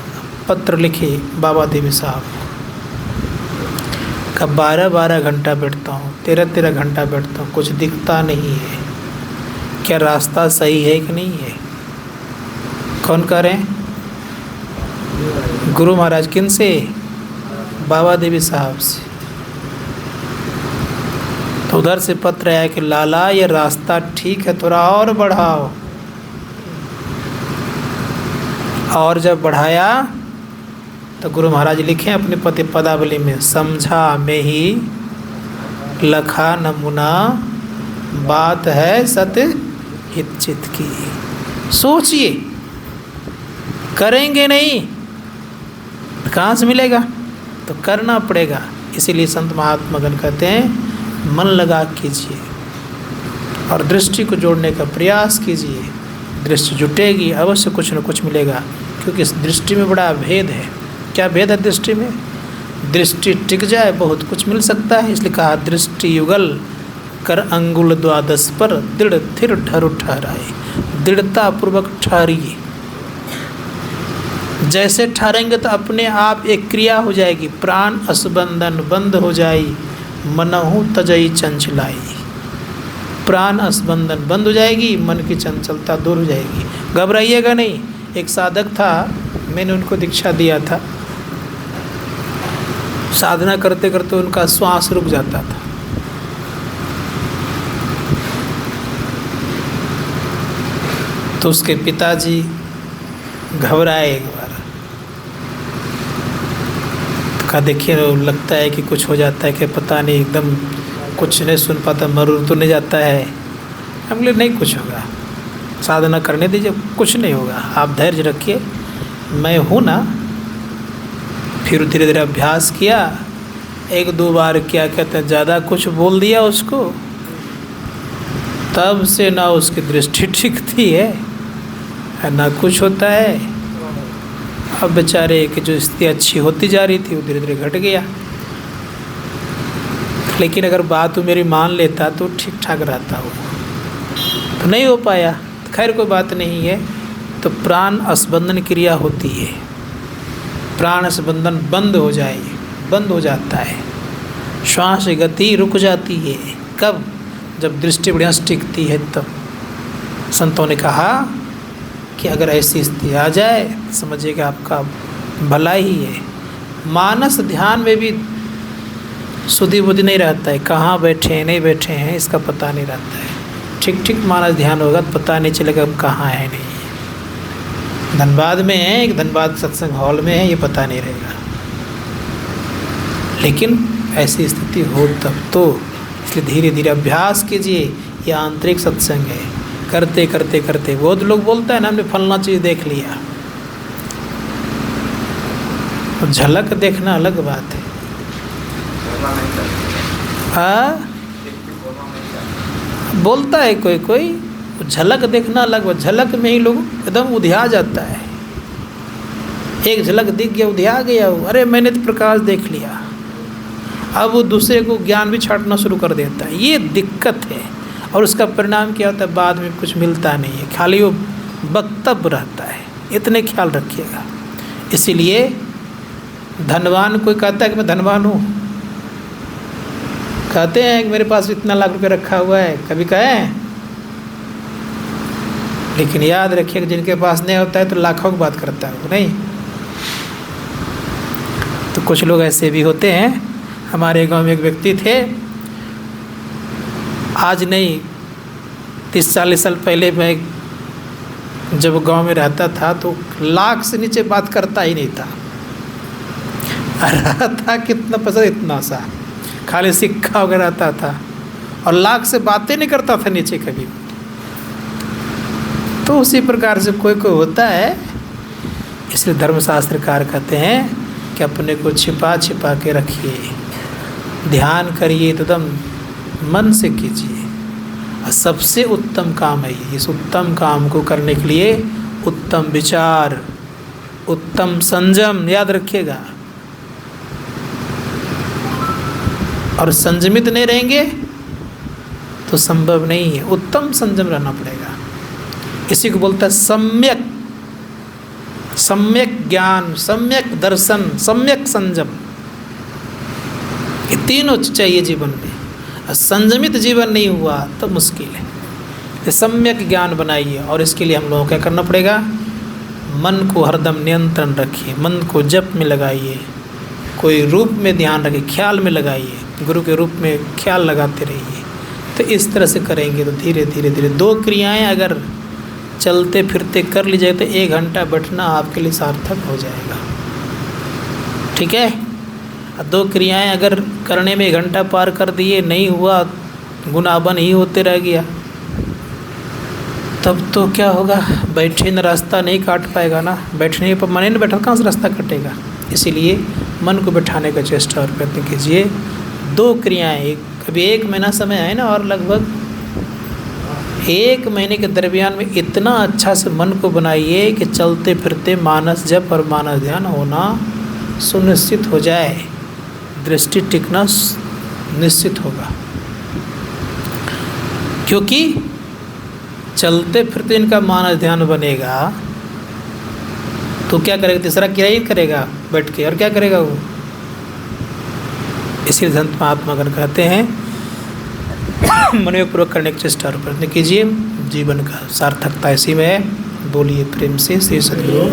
पत्र लिखे बाबा देवी साहब का 12-12 घंटा बैठता हूँ, 13-13 घंटा बैठता हूँ, कुछ दिखता नहीं है। क्या रास्ता सही है कि नहीं है? कौन कह रहे हैं? गुरु महाराज। किन से? बाबा देवी साहब से। तो उधर से पत्र आया कि लाला ये रास्ता ठीक है, थोड़ा और बढ़ाओ। और जब बढ़ाया तो गुरु महाराज लिखे अपने पति पदावली में, समझा में ही लखा नमूना, बात है सत्य हित चित की। सोचिए, करेंगे नहीं कहाँ से मिलेगा? तो करना पड़ेगा। इसीलिए संत महात्मागण कहते हैं मन लगा कीजिए और दृष्टि को जोड़ने का प्रयास कीजिए। दृष्टि जुटेगी, अवश्य कुछ न कुछ मिलेगा। क्योंकि इस दृष्टि में बड़ा भेद है। क्या भेद है दृष्टि में? दृष्टि टिक जाए बहुत कुछ मिल सकता है। इसलिए कहा दृष्टि युगल कर अंगुल द्वादश पर, दृढ़ थिर ठहरु ठहराए। दृढ़ता पूर्वक ठहरिए। जैसे ठहरेंगे तो अपने आप एक क्रिया हो जाएगी। प्राण असबंधन बंद हो जाई, मनहु तजई चंचलाई। प्राण असबंधन बंद हो जाएगी, मन की चंचलता दूर हो जाएगी। घबराइएगा नहीं। एक साधक था, मैंने उनको दीक्षा दिया था। साधना करते करते उनका श्वास रुक जाता था। तो उसके पिताजी घबराए एक बार। तो कहा देखिए लगता है कि कुछ हो जाता है कि पता नहीं, एकदम कुछ नहीं सुन पाता, मरूर तो नहीं जाता है। हम बोले नहीं कुछ होगा, साधना करने दीजिए, कुछ नहीं होगा, आप धैर्य रखिए, मैं हूँ ना। फिर धीरे धीरे अभ्यास किया। 1-2 बार क्या कहते हैं ज़्यादा कुछ बोल दिया उसको, तब से ना उसकी दृष्टि टिकती है ना कुछ होता है। अब बेचारे की जो स्थिति अच्छी होती जा रही थी वो धीरे धीरे घट गया। लेकिन अगर बात मेरी मान लेता तो ठीक ठाक रहता वो, तो नहीं हो पाया। तो खैर कोई बात नहीं है। तो प्राण स्पंदन क्रिया होती है, प्राण स्पंदन बंद हो जाए, बंद हो जाता है, श्वास गति रुक जाती है। कब? जब दृष्टि बढ़िया टिकती है तब। संतों ने कहा कि अगर ऐसी स्थिति आ जाए समझिएगा आपका भला ही है। मानस ध्यान में भी सुधि बुद्धि नहीं रहता है, कहाँ बैठे हैं नहीं बैठे हैं इसका पता नहीं रहता है। ठीक ठीक मानस ध्यान होगा तो पता नहीं चलेगा हम कहाँ हैं नहीं है। धनबाद में है, एक धनबाद सत्संग हॉल में है, ये पता नहीं रहेगा। लेकिन ऐसी स्थिति हो तब तो, इसलिए धीरे धीरे अभ्यास कीजिए। ये आंतरिक सत्संग है, करते करते करते। बहुत लोग बोलता है ना हमने फलना चीज़ देख लिया, तो झलक देखना अलग बात है। हाँ बोलता है कोई कोई, झलक देखना अलग बात। झलक में ही लोग एकदम उधिया जाता है। एक झलक दिख गया उधिया गया वो, अरे मैंने तो प्रकाश देख लिया। अब वो दूसरे को ज्ञान भी छांटना शुरू कर देता है। ये दिक्कत है। और उसका परिणाम क्या होता है? बाद में कुछ मिलता नहीं है, खाली वो वक्तव्य रहता है। इतने ख्याल रखिएगा। इसीलिए धनवान कोई कहता है कि मैं धनवान हूँ, कहते हैं कि मेरे पास इतना लाख रुपए रखा हुआ है, कभी कहें। लेकिन याद रखिए कि जिनके पास नहीं होता है तो लाखों की बात करता है वो, नहीं। तो कुछ लोग ऐसे भी होते हैं। हमारे गांव में एक व्यक्ति थे, आज नहीं 30-40 साल पहले मैं जब गांव में रहता था तो लाख से नीचे बात करता ही नहीं था। रहा था कितना पैसा, इतना सा खाली सिक्का वगैरह आता था, और लाख से बातें नहीं करता था नीचे कभी। तो उसी प्रकार से कोई कोई होता है। इसलिए धर्मशास्त्रकार कहते हैं कि अपने को छिपा छिपा के रखिए, ध्यान करिए तो एकदम मन से कीजिए। और सबसे उत्तम काम है ये। इस उत्तम काम को करने के लिए उत्तम विचार, उत्तम संयम याद रखिएगा। और संयमित नहीं रहेंगे तो संभव नहीं है। उत्तम संयम रहना पड़ेगा। इसी को बोलता है सम्यक, सम्यक ज्ञान, सम्यक दर्शन, सम्यक संयम। ये तीनों चाहिए जीवन में। संयमित जीवन नहीं हुआ तो मुश्किल है। ये सम्यक ज्ञान बनाइए। और इसके लिए हम लोगों को क्या करना पड़ेगा? मन को हरदम नियंत्रण रखिए, मन को जप में लगाइए, कोई रूप में ध्यान रखिए, ख्याल में लगाइए, गुरु के रूप में ख्याल लगाते रहिए। तो इस तरह से करेंगे तो धीरे धीरे धीरे 2 क्रियाएं अगर चलते फिरते कर लीजिए तो 1 घंटा बैठना आपके लिए सार्थक हो जाएगा। ठीक है। 2 क्रियाएं अगर करने में 1 घंटा पार कर दिए, नहीं हुआ, गुनाबन ही होते रह गया, तब तो क्या होगा? बैठे न रास्ता नहीं काट पाएगा ना। बैठने पर मन नहीं बैठा कहाँ से रास्ता कटेगा? इसीलिए मन को बैठाने का चेष्टा और प्रयत्न कीजिए। 2 क्रियाएं, कभी 1 महीना समय है ना, और लगभग 1 महीने के दरमियान में इतना अच्छा से मन को बनाइए कि चलते फिरते मानस जप और मानस ध्यान होना सुनिश्चित हो जाए। दृष्टि टिकना निश्चित होगा, क्योंकि चलते फिरते इनका मानस ध्यान बनेगा तो क्या करेगा? तीसरा क्रिया ही करेगा बैठ के, और क्या करेगा वो? इसलिए संत महात्मा गण कहते हैं मनोयोगपूर्वक करने की चेष्टा और प्रयत्न कीजिए। जीवन का सार्थकता इसी में है। बोलिए प्रेम से श्री सद्गुरु।